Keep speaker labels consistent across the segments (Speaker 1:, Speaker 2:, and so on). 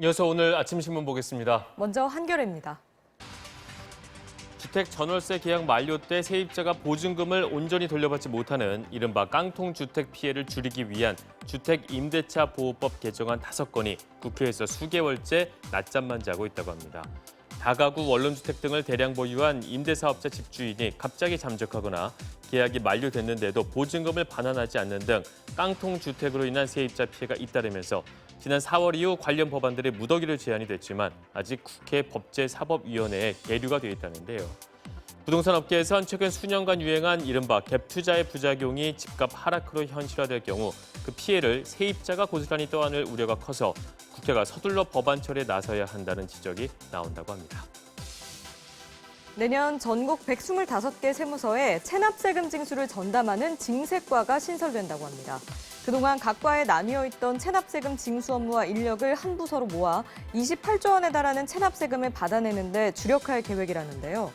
Speaker 1: 이어서 오늘 아침 신문 보겠습니다.
Speaker 2: 먼저 한겨레입니다.
Speaker 1: 주택 전월세 계약 만료 때 세입자가 보증금을 온전히 돌려받지 못하는 이른바 깡통 주택 피해를 줄이기 위한 주택 임대차 보호법 개정안 5건이 국회에서 수개월째 낮잠만 자고 있다고 합니다. 다가구 원룸주택 등을 대량 보유한 임대사업자 집주인이 갑자기 잠적하거나 계약이 만료됐는데도 보증금을 반환하지 않는 등 깡통 주택으로 인한 세입자 피해가 잇따르면서 지난 4월 이후 관련 법안들이 무더기로 제안이 됐지만 아직 국회 법제사법위원회에 계류가 돼 있다는데요. 부동산 업계에선 최근 수년간 유행한 이른바 갭 투자의 부작용이 집값 하락으로 현실화될 경우 그 피해를 세입자가 고스란히 떠안을 우려가 커서 국회가 서둘러 법안 처리에 나서야 한다는 지적이 나온다고 합니다.
Speaker 2: 내년 전국 125개 세무서에 체납세금 징수를 전담하는 징세과가 신설된다고 합니다. 그동안 각 과에 나뉘어 있던 체납세금 징수 업무와 인력을 한 부서로 모아 28조 원에 달하는 체납세금을 받아내는 데 주력할 계획이라는데요.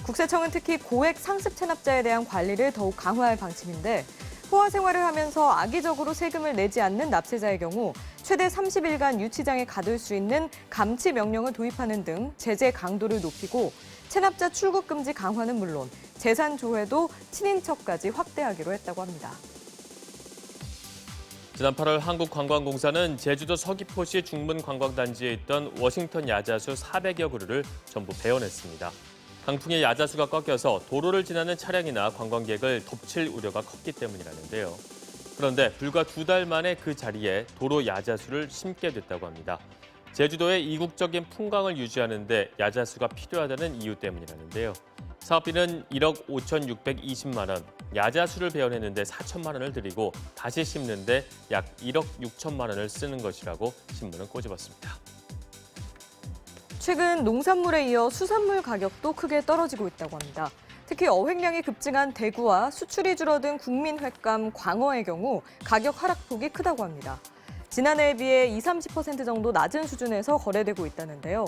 Speaker 2: 국세청은 특히 고액 상습 체납자에 대한 관리를 더욱 강화할 방침인데 호화 생활을 하면서 악의적으로 세금을 내지 않는 납세자의 경우 최대 30일간 유치장에 가둘 수 있는 감치 명령을 도입하는 등 제재 강도를 높이고 체납자 출국 금지 강화는 물론 재산 조회도 친인척까지 확대하기로 했다고 합니다.
Speaker 1: 지난 8월 한국관광공사는 제주도 서귀포시 중문관광단지에 있던 워싱턴 야자수 400여 그루를 전부 배원했습니다. 강풍에 야자수가 꺾여서 도로를 지나는 차량이나 관광객을 덮칠 우려가 컸기 때문이라는데요. 그런데 불과 2달 만에 그 자리에 도로 야자수를 심게 됐다고 합니다. 제주도의 이국적인 풍광을 유지하는 데 야자수가 필요하다는 이유 때문이라는데요. 사업비는 1억 5,620만 원, 야자수를 배원했는데 4천만 원을 들이고 다시 심는데 약 1억 6천만 원을 쓰는 것이라고 신문은 꼬집었습니다.
Speaker 2: 최근 농산물에 이어 수산물 가격도 크게 떨어지고 있다고 합니다. 특히 어획량이 급증한 대구와 수출이 줄어든 국민횟감 광어의 경우 가격 하락폭이 크다고 합니다. 지난해에 비해 20-30% 정도 낮은 수준에서 거래되고 있다는데요.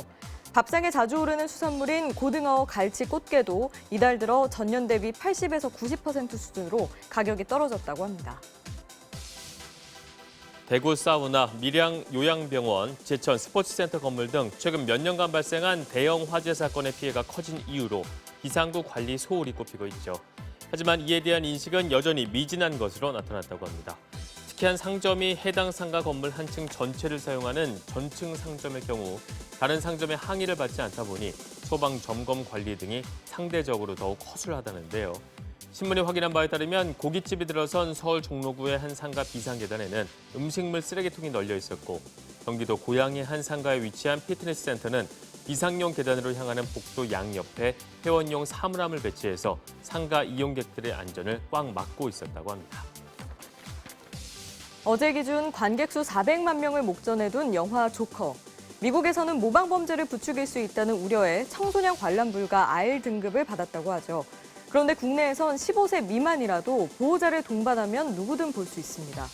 Speaker 2: 밥상에 자주 오르는 수산물인 고등어, 갈치, 꽃게도 이달 들어 전년 대비 80에서 90% 수준으로 가격이 떨어졌다고 합니다.
Speaker 1: 대구 사우나, 밀양 요양병원, 제천 스포츠센터 건물 등 최근 몇 년간 발생한 대형 화재 사건의 피해가 커진 이유로 비상구 관리 소홀히 꼽히고 있죠. 하지만 이에 대한 인식은 여전히 미진한 것으로 나타났다고 합니다. 특히 한 상점이 해당 상가 건물 한 층 전체를 사용하는 전층 상점의 경우 다른 상점의 항의를 받지 않다 보니 소방 점검 관리 등이 상대적으로 더욱 허술하다는데요. 신문이 확인한 바에 따르면 고깃집이 들어선 서울 종로구의 한 상가 비상계단에는 음식물 쓰레기통이 널려 있었고 경기도 고양의 한 상가에 위치한 피트니스 센터는 비상용 계단으로 향하는 복도 양옆에 회원용 사물함을 배치해서 상가 이용객들의 안전을 꽉 막고 있었다고 합니다.
Speaker 2: 어제 기준 관객 수 400만 명을 목전에 둔 영화 조커. 미국에서는 모방 범죄를 부추길 수 있다는 우려에 청소년 관람 불가 R 등급을 받았다고 하죠. 그런데 국내에선 15세 미만이라도 보호자를 동반하면 누구든 볼 수 있습니다.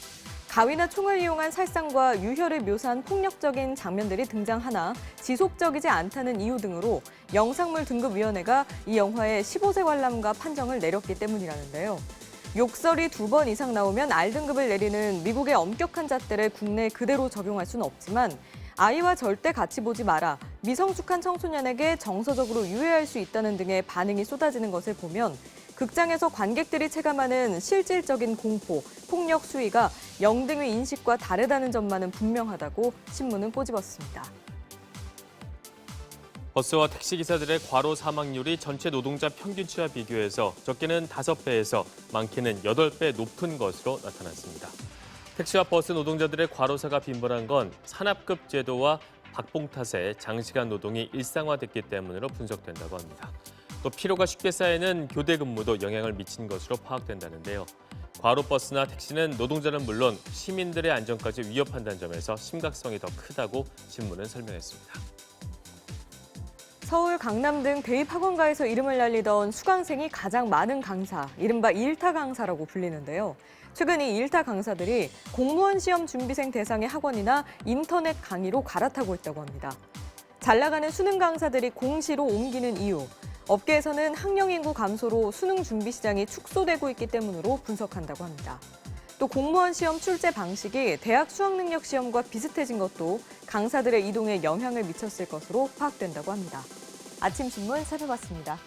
Speaker 2: 가위나 총을 이용한 살상과 유혈을 묘사한 폭력적인 장면들이 등장하나 지속적이지 않다는 이유 등으로 영상물 등급위원회가 이 영화의 15세 관람가 판정을 내렸기 때문이라는데요. 욕설이 2번 이상 나오면 R등급을 내리는 미국의 엄격한 잣대를 국내에 그대로 적용할 수는 없지만 아이와 절대 같이 보지 마라, 미성숙한 청소년에게 정서적으로 유해할 수 있다는 등의 반응이 쏟아지는 것을 보면 극장에서 관객들이 체감하는 실질적인 공포, 폭력 수위가 영등의 인식과 다르다는 점만은 분명하다고 신문은 꼬집었습니다.
Speaker 1: 버스와 택시기사들의 과로 사망률이 전체 노동자 평균치와 비교해서 적게는 5배에서 많게는 8배 높은 것으로 나타났습니다. 택시와 버스 노동자들의 과로사가 빈번한 건 산업급 제도와 박봉 탓에 장시간 노동이 일상화됐기 때문으로 분석된다고 합니다. 또 피로가 쉽게 쌓이는 교대 근무도 영향을 미친 것으로 파악된다는데요. 과로 버스나 택시는 노동자는 물론 시민들의 안전까지 위협한다는 점에서 심각성이 더 크다고 신문은 설명했습니다.
Speaker 2: 서울, 강남 등 대입학원가에서 이름을 날리던 수강생이 가장 많은 강사, 이른바 일타 강사라고 불리는데요. 최근 이 일타 강사들이 공무원 시험 준비생 대상의 학원이나 인터넷 강의로 갈아타고 있다고 합니다. 잘 나가는 수능 강사들이 공시로 옮기는 이유, 업계에서는 학령 인구 감소로 수능 준비 시장이 축소되고 있기 때문으로 분석한다고 합니다. 또 공무원 시험 출제 방식이 대학 수학능력 시험과 비슷해진 것도 강사들의 이동에 영향을 미쳤을 것으로 파악된다고 합니다. 아침 신문 살펴봤습니다.